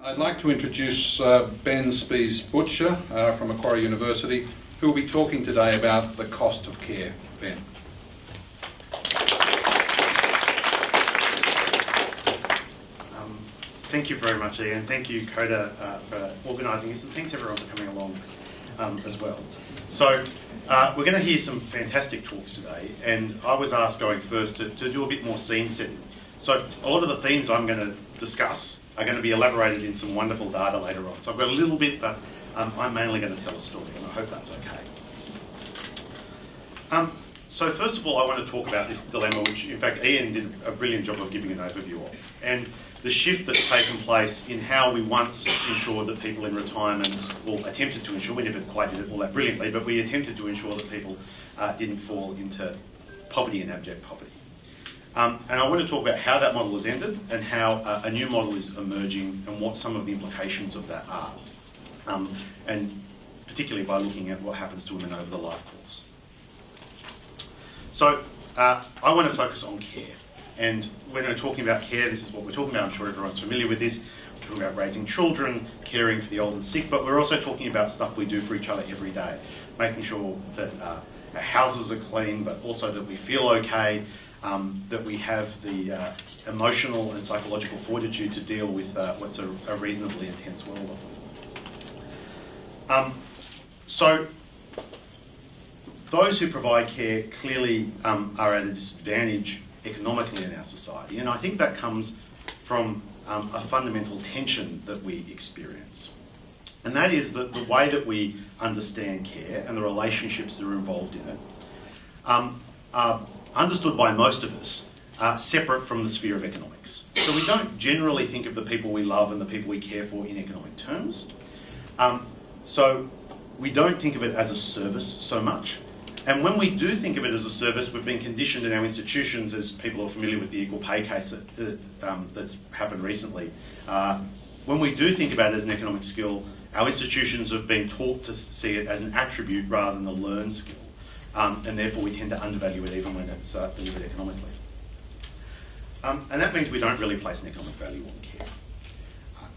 I'd like to introduce Ben Spies Butcher from Macquarie University, who will be talking today about the cost of care. Ben. Thank you very much, Ian. Thank you, Coda, for organising this, and thanks everyone for coming along as well. So we're going to hear some fantastic talks today, and I was asked going first to do a bit more scene setting. So a lot of the themes I'm going to discuss are going to be elaborated in some wonderful data later on. So I've got a little bit, but I'm mainly going to tell a story, and I hope that's okay. So first of all, I want to talk about this dilemma, which in fact Ian did a brilliant job of giving an overview of, and the shift that's taken place in how we once ensured that people in retirement, or attempted to ensure, we never quite did it all that brilliantly, but we attempted to ensure that people didn't fall into poverty and abject poverty. And I want to talk about how that model has ended and how a new model is emerging and what some of the implications of that are. And particularly by looking at what happens to women over the life course. So I want to focus on care. And when we're talking about care, this is what we're talking about. I'm sure everyone's familiar with this. We're talking about raising children, caring for the old and sick, but we're also talking about stuff we do for each other every day. Making sure that our houses are clean, but also that we feel okay, that we have the emotional and psychological fortitude to deal with what's a reasonably intense world often. So those who provide care clearly are at a disadvantage economically in our society, and I think that comes from a fundamental tension that we experience. And that is that the way that we understand care and the relationships that are involved in it are understood by most of us separate from the sphere of economics. So we don't generally think of the people we love and the people we care for in economic terms. So we don't think of it as a service so much. And when we do think of it as a service, we've been conditioned in our institutions, as people are familiar with the equal pay case that's happened recently. When we do think about it as an economic skill, our institutions have been taught to see it as an attribute rather than a learned skill. And therefore we tend to undervalue it even when it's delivered economically. And that means we don't really place an economic value on care.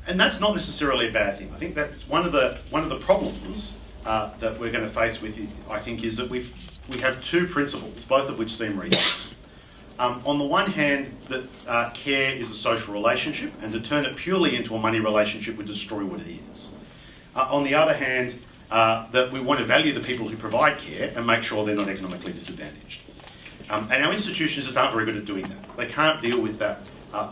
And that's not necessarily a bad thing. I think that's one of the problems that we're going to face with, I think, is that we have two principles, both of which seem reasonable. On the one hand, that care is a social relationship, and to turn it purely into a money relationship would destroy what it is. On the other hand, that we want to value the people who provide care and make sure they're not economically disadvantaged. And our institutions just aren't very good at doing that. They can't deal with that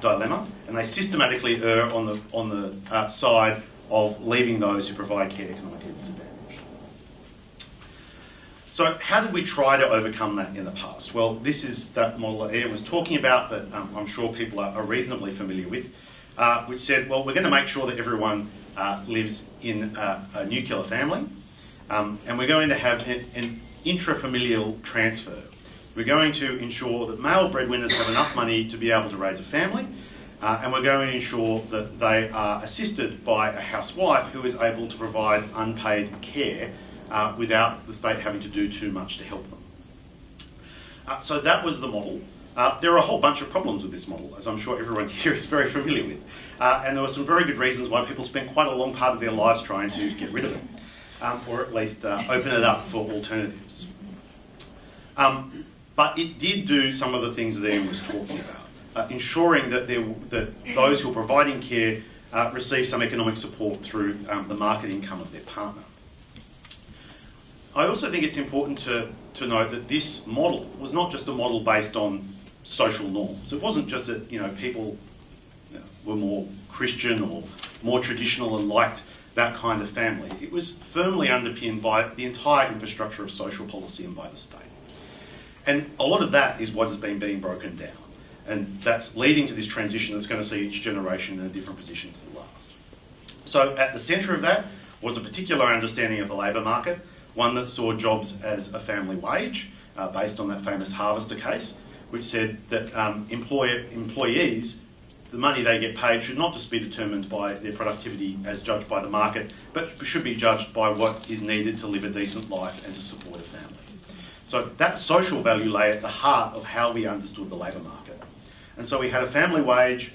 dilemma, and they systematically err on the side of leaving those who provide care economically disadvantaged. So how did we try to overcome that in the past? Well, this is that model that Ian was talking about that I'm sure people are reasonably familiar with, which said, well, we're going to make sure that everyone lives in a nuclear family, and we're going to have an intrafamilial transfer. We're going to ensure that male breadwinners have enough money to be able to raise a family, and we're going to ensure that they are assisted by a housewife who is able to provide unpaid care without the state having to do too much to help them. So that was the model. There are a whole bunch of problems with this model, as I'm sure everyone here is very familiar with. And there were some very good reasons why people spent quite a long part of their lives trying to get rid of it, or at least open it up for alternatives. But it did do some of the things that Ian was talking about, ensuring that those who are providing care receive some economic support through the market income of their partner. I also think it's important to note that this model was not just a model based on social norms. It wasn't just that people were more Christian or more traditional and liked that kind of family. It was firmly underpinned by the entire infrastructure of social policy and by the state. And a lot of that is what has been being broken down. And that's leading to this transition that's going to see each generation in a different position to the last. So at the centre of that was a particular understanding of the labour market, one that saw jobs as a family wage, based on that famous Harvester case, which said that employees, the money they get paid should not just be determined by their productivity as judged by the market, but should be judged by what is needed to live a decent life and to support a family. So that social value lay at the heart of how we understood the labour market. And so we had a family wage,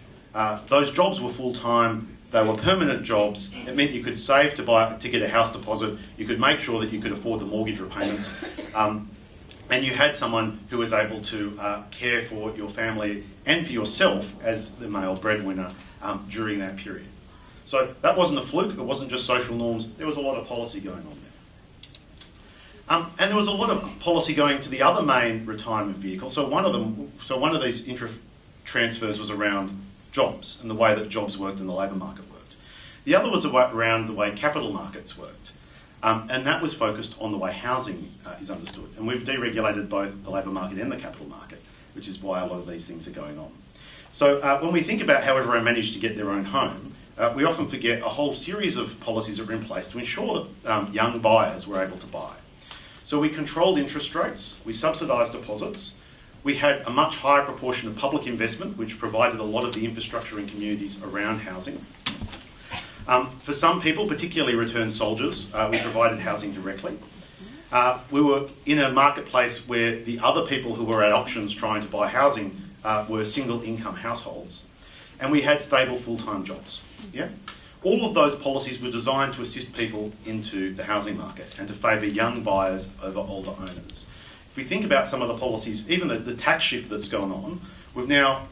those jobs were full-time, They were permanent jobs. It meant you could save to get a house deposit. You could make sure that you could afford the mortgage repayments. And you had someone who was able to care for your family and for yourself as the male breadwinner during that period. So that wasn't a fluke. It wasn't just social norms. There was a lot of policy going on there. And there was a lot of policy going to the other main retirement vehicle. So one of these transfers was around jobs and the way that jobs worked and the labour market worked. The other was around the way capital markets worked. And that was focused on the way housing is understood. And we've deregulated both the labour market and the capital market, which is why a lot of these things are going on. So when we think about how everyone managed to get their own home, we often forget a whole series of policies that were in place to ensure that young buyers were able to buy. So we controlled interest rates, we subsidised deposits, we had a much higher proportion of public investment, which provided a lot of the infrastructure in communities around housing. For some people, particularly returned soldiers, we provided housing directly. We were in a marketplace where the other people who were at auctions trying to buy housing were single income households. And we had stable full-time jobs. Yeah? All of those policies were designed to assist people into the housing market and to favour young buyers over older owners. If we think about some of the policies, even the tax shift that's gone on, we've now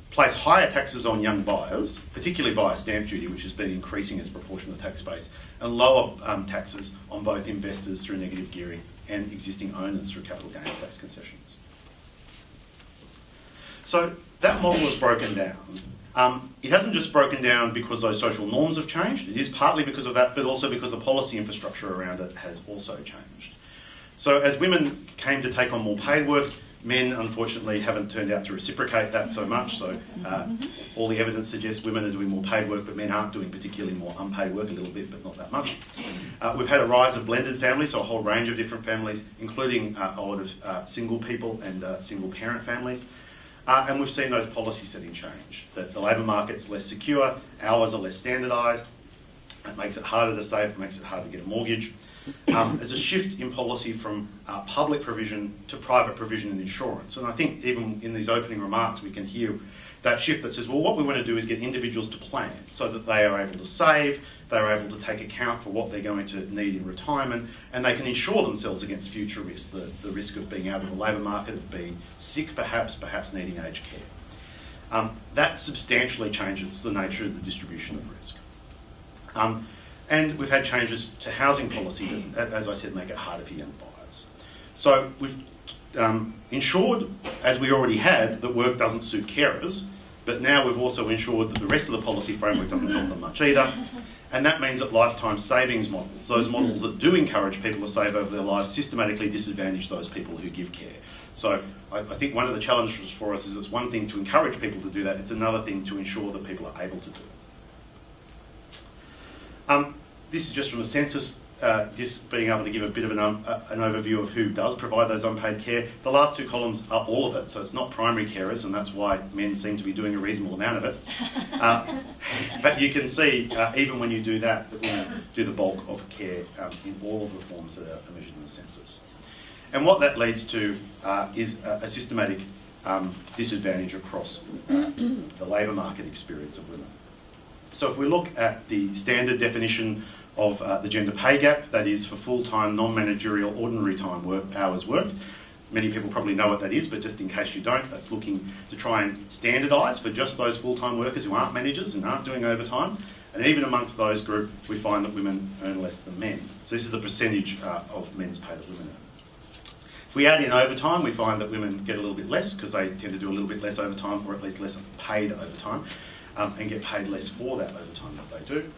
placed higher taxes on young buyers, particularly via stamp duty, which has been increasing as a proportion of the tax base, and lower taxes on both investors through negative gearing and existing owners through capital gains tax concessions. So that model was broken down. It hasn't just broken down because those social norms have changed. It is partly because of that, but also because the policy infrastructure around it has also changed. So as women came to take on more paid work, men unfortunately haven't turned out to reciprocate that so much. So all the evidence suggests women are doing more paid work, but men aren't doing particularly more unpaid work, a little bit, but not that much. We've had a rise of blended families, so a whole range of different families, including a lot of single people and single parent families. And we've seen those policy settings change, that the labour market's less secure, hours are less standardised, it makes it harder to save, it makes it harder to get a mortgage. There's a shift in policy from public provision to private provision and insurance. And I think even in these opening remarks we can hear that shift that says, well, what we want to do is get individuals to plan so that they are able to save, they're able to take account for what they're going to need in retirement, and they can insure themselves against future risks, the risk of being out of the labour market, of being sick perhaps needing aged care. That substantially changes the nature of the distribution of risk. And we've had changes to housing policy that, as I said, make it harder for young buyers. So we've ensured, as we already had, that work doesn't suit carers, but now we've also ensured that the rest of the policy framework doesn't help them much either. And that means that lifetime savings models, those models that do encourage people to save over their lives, systematically disadvantage those people who give care. So I think one of the challenges for us is it's one thing to encourage people to do that, it's another thing to ensure that people are able to do it. This is just from the census, just being able to give a bit of an overview of who does provide those unpaid care. The last two columns are all of it, so it's not primary carers, and that's why men seem to be doing a reasonable amount of it. But you can see, even when you do that, that women do the bulk of care in all of the forms that are measured in the census. And what that leads to is a systematic disadvantage across the labour market experience of women. So if we look at the standard definition of the gender pay gap, that is for full-time, non-managerial, ordinary time hours worked. Many people probably know what that is, but just in case you don't, that's looking to try and standardise for just those full-time workers who aren't managers and aren't doing overtime. And even amongst those group, we find that women earn less than men. So this is the percentage of men's pay that women earn. If we add in overtime, we find that women get a little bit less because they tend to do a little bit less overtime, or at least less paid overtime, and get paid less for that overtime that they do.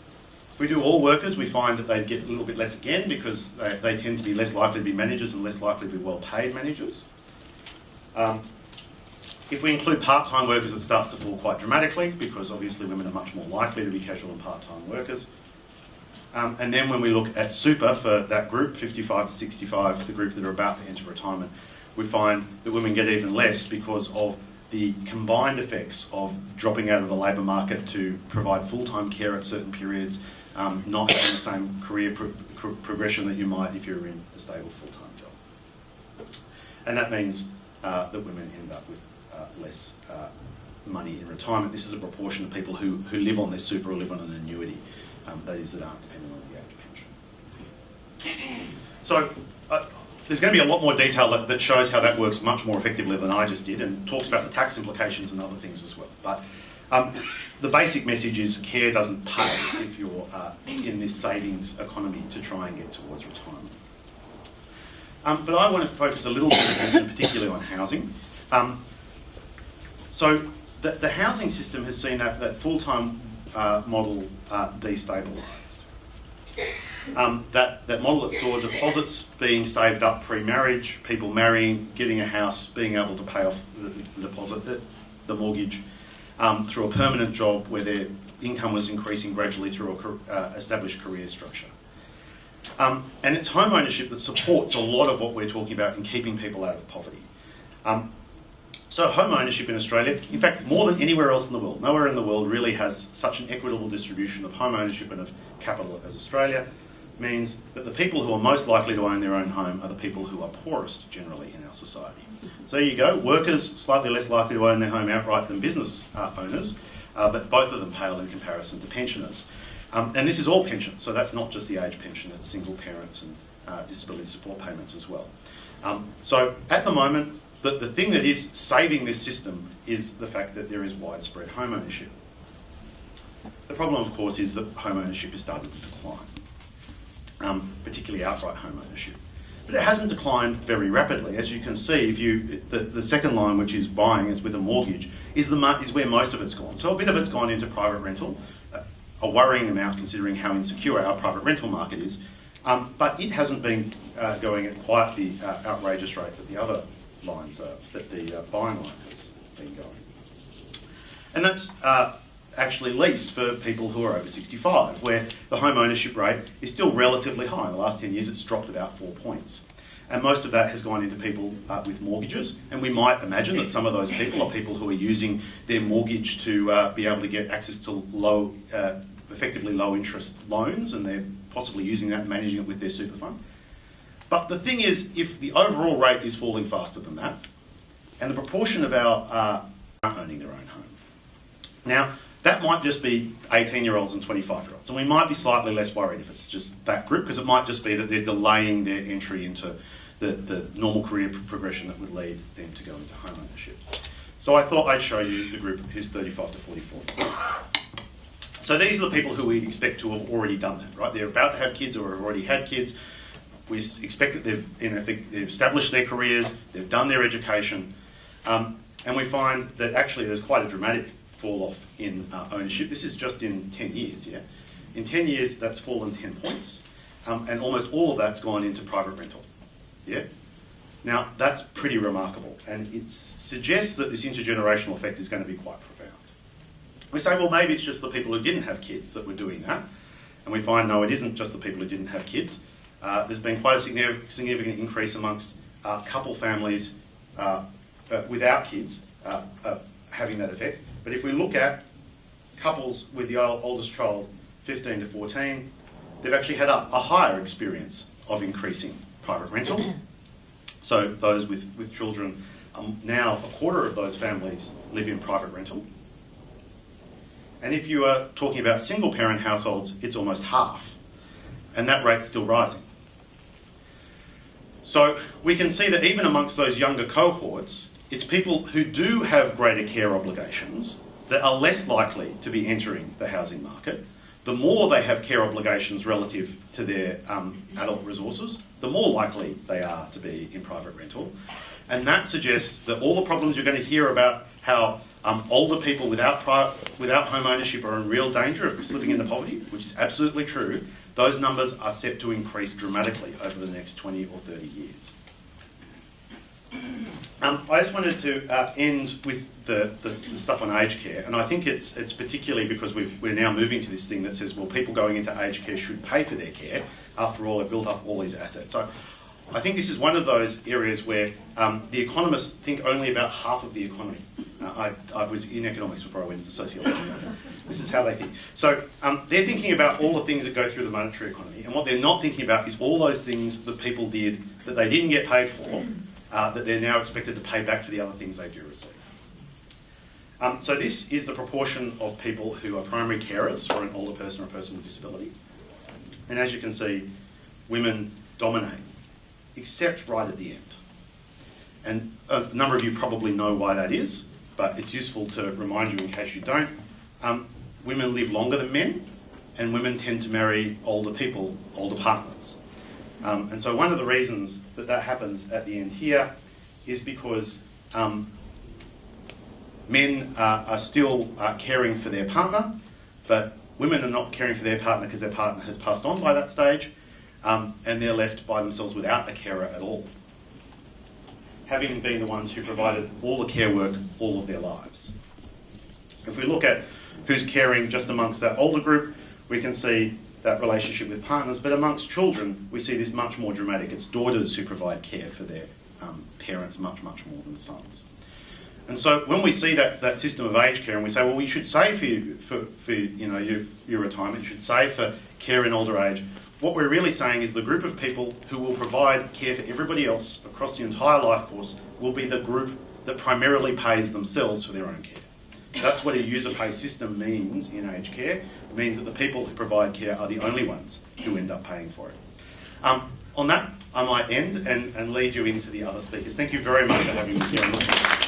If we do all workers, we find that they get a little bit less again because they tend to be less likely to be managers and less likely to be well-paid managers. If we include part-time workers, it starts to fall quite dramatically because obviously women are much more likely to be casual and part-time workers. And then when we look at super for that group, 55 to 65, the group that are about to enter retirement, we find that women get even less because of the combined effects of dropping out of the labour market to provide full-time care at certain periods, not having the same career progression that you might if you're in a stable full-time job. And that means that women end up with less money in retirement. This is a proportion of people who live on their super or live on an annuity, that is, that aren't dependent on the age pension. So there's going to be a lot more detail that shows how that works much more effectively than I just did, and talks about the tax implications and other things as well. But the basic message is care doesn't pay if you're in this savings economy to try and get towards retirement. But I want to focus a little bit of attention particularly on housing. So the housing system has seen that full-time model destabilised. That model that saw deposits being saved up pre-marriage, people marrying, getting a house, being able to pay off the deposit, the mortgage, through a permanent job where their income was increasing gradually through a established career structure. And it's home ownership that supports a lot of what we're talking about in keeping people out of poverty. So home ownership in Australia, in fact, more than anywhere else in the world, nowhere in the world really has such an equitable distribution of home ownership and of capital as Australia, means that the people who are most likely to own their own home are the people who are poorest generally in our society. So there you go, workers slightly less likely to own their home outright than business owners, but both of them pale in comparison to pensioners. And this is all pensions, so that's not just the age pension, it's single parents and disability support payments as well. So at the moment, the thing that is saving this system is the fact that there is widespread home ownership. The problem, of course, is that home ownership is starting to decline, particularly outright home ownership. But it hasn't declined very rapidly. As you can see, the second line, which is buying, is with a mortgage, is where most of it's gone. So a bit of it's gone into private rental, a worrying amount considering how insecure our private rental market is, but it hasn't been going at quite the outrageous rate that the other lines that the buying line has been going. And that's actually least for people who are over 65, where the home ownership rate is still relatively high. In the last 10 years, it's dropped about 4 points. And most of that has gone into people with mortgages. And we might imagine that some of those people are people who are using their mortgage to be able to get access to effectively low interest loans, and they're possibly using that and managing it with their super fund. But the thing is, if the overall rate is falling faster than that, and the proportion of our aren't owning their own home. Now, that might just be 18-year-olds and 25-year-olds, and we might be slightly less worried if it's just that group, because it might just be that they're delaying their entry into the normal career progression that would lead them to go into home ownership. So I thought I'd show you the group who's 35 to 44. So these are the people who we'd expect to have already done that, right? They're about to have kids or have already had kids. We expect that they've established their careers, they've done their education, and we find that actually there's quite a dramatic fall off in ownership. This is just in 10 years, yeah? In 10 years, that's fallen 10 points, and almost all of that's gone into private rental, yeah? Now, that's pretty remarkable, and it suggests that this intergenerational effect is going to be quite profound. We say, well, maybe it's just the people who didn't have kids that were doing that, and we find, no, it isn't just the people who didn't have kids. There's been quite a significant increase amongst couple families without kids having that effect. But if we look at couples with the oldest child, 15 to 14, they've actually had a higher experience of increasing private rental. So those with children, now a quarter of those families live in private rental. And if you are talking about single parent households, it's almost half. And that rate's still rising. So we can see that even amongst those younger cohorts, it's people who do have greater care obligations that are less likely to be entering the housing market. The more they have care obligations relative to their adult resources, the more likely they are to be in private rental. And that suggests that all the problems you're going to hear about how older people without home ownership are in real danger of slipping into poverty, which is absolutely true, those numbers are set to increase dramatically over the next 20 or 30 years. I just wanted to end with the stuff on aged care, and I think it's particularly because we're now moving to this thing that says, well, people going into aged care should pay for their care. After all, they've built up all these assets. So I think this is one of those areas where the economists think only about half of the economy. I was in economics before I went into sociology. This is how they think. So they're thinking about all the things that go through the monetary economy, and what they're not thinking about is all those things that people did that they didn't get paid for, that they're now expected to pay back for the other things they do receive. So this is the proportion of people who are primary carers for an older person or a person with disability. And as you can see, women dominate, except right at the end. And a number of you probably know why that is, but it's useful to remind you in case you don't. Women live longer than men, and women tend to marry older people, older partners. And so one of the reasons that that happens at the end here is because men are still caring for their partner, but women are not caring for their partner because their partner has passed on by that stage, and they're left by themselves without a carer at all, having been the ones who provided all the care work all of their lives. If we look at who's caring just amongst that older group, we can see that relationship with partners, but amongst children, we see this much more dramatic. It's daughters who provide care for their parents much, much more than sons. And so when we see that system of aged care and we say, well, we should save for your retirement, you should save for care in older age, what we're really saying is the group of people who will provide care for everybody else across the entire life course will be the group that primarily pays themselves for their own care. That's what a user pay system means in aged care. It means that the people who provide care are the only ones who end up paying for it. On that, I might end and lead you into the other speakers. Thank you very much for having me here.